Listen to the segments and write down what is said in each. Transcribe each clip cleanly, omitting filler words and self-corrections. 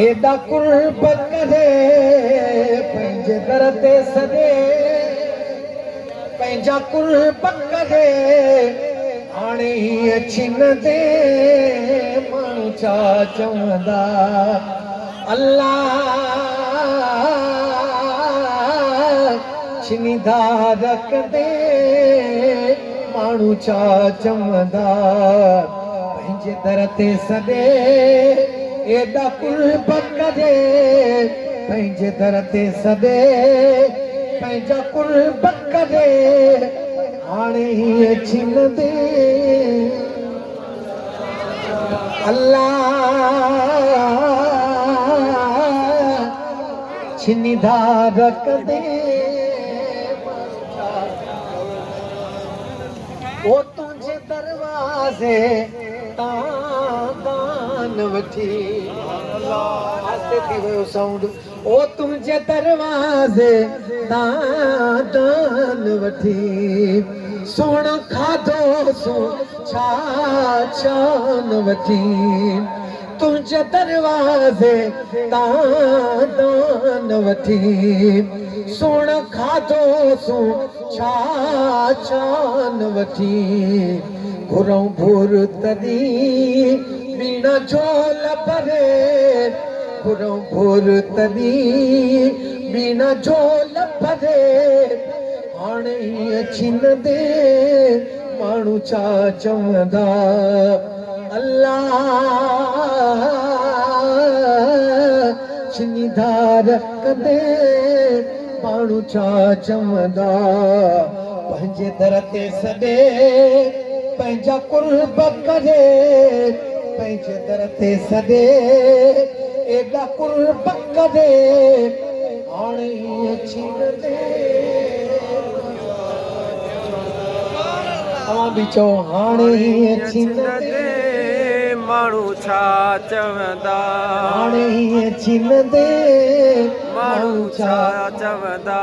एॾा कुर्ब करे पंहिंजे दर ते सॾे पंहिंजा कुर्ब करे हाणे हीअ छिनंदे माण्हू छा चवंदा अल्लाह छिनींदा रखंदे माण्हू छा चवंदा पंहिंजे दर ते सॾे एॾा कुर्ब करे पंहिंजे दर ते सॾे पंहिंजा कुर्ब करे हाणे हीअ छिनंदे अल्लाह छिनींदा रखंदे ओ तुंहिंजे दरवाज़े दान वठी आस्ते थी वियो साउंड ओ तुंहिंजे दरवाज़े दान वठी सोण खाधो सो छा छा न वठी तुंहिंजे दरवाज़े दान वठी सोण खाधो सो छा छा न वठी घुरऊं भुर तॾहिं बीणा झोल भरे घुरऊं भुर तॾहिं बीणा झोल भरे हाणे हीअ छिनंदे माण्हू छा चवंदा अल्लाह छिनींदा रखंदे माण्हू छा चवंदा पंहिंजे दर ते सॾे पंहिंजा कुर्ब करे पंहिंजे दर ते सॾे एॾा कुर्ब करे हाणे हीअ छिनंदे तव्हां बि चओ हाणे हीअ छिनंदे माण्हू छा चवंदा हाणे हीअ छिनंदे माण्हू छा चवंदा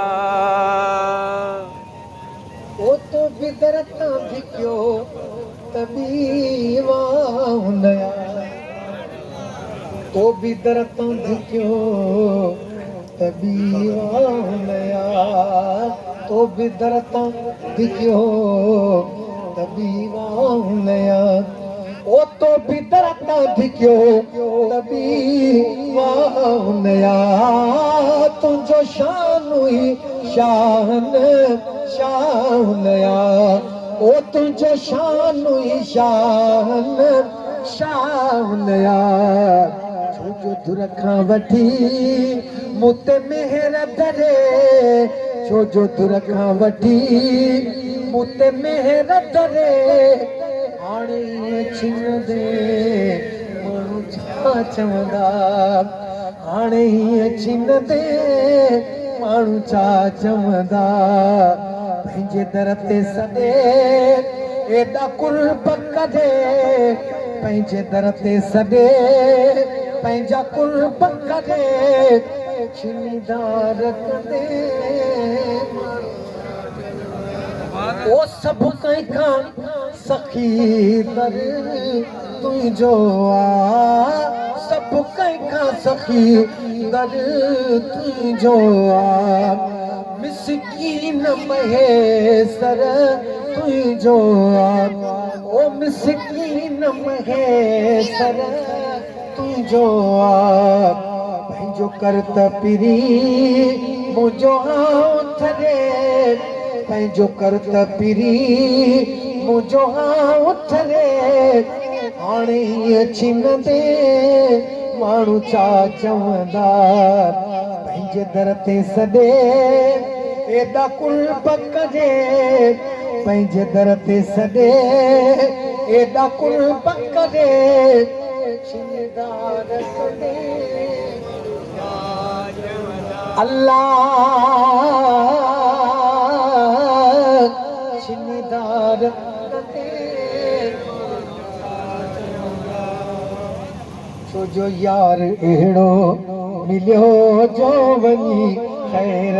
ओ तो बि दर तां धिकियो त बि हुनया तो बि दर तां धिकियो त बि हुनया तो बि दर तां धिकियो त बि हुनया ओ तो बि दर तां धिकियो त बि हुनया तुंहिंजो शान हुई शान शाहुनया ओ तुंहिंजो शान हुई शान शाहुनया छोजो दुर खां वठी मूं ते मेहर धरे छोजो दुर खां वठी मूं ते मेहर धरे हाणे हीअ छिनंदे माण्हू छा चवंदा हाणे हीअ छिनंदे माण्हू छा चवंदा पंहिंजे दर ते सॾे एॾा कुर्ब करे पंहिंजे दर ते सॾे पंहिंजा कुर्ब करे छिनींदा रखंदे ओ सभु कंहिंखां सखी दर तुंहिंजो आ सभु कंहिंखां सखी दर तुंहिंजो आ मिसकीन महेसर तुंहिंजो आ ओ मिसकीन महेसर तुंहिंजो आ पंहिंजो कर त पिरी मुंहिंजो थरे पंहिंजो कर त पिरी मुंहिंजो थरे हाणे हीअ छिनंदे माण्हू छा चवंदा पंहिंजे दर ते सॾे एॾा कुर्ब करे पंहिंजे दर ते सॾे एॾा कुर्ब करे छिनंदा रखंदे अल्लाह छिनंदा रखंदे छो जो यार अहिड़ो मिलियो जो वञी ख़ैर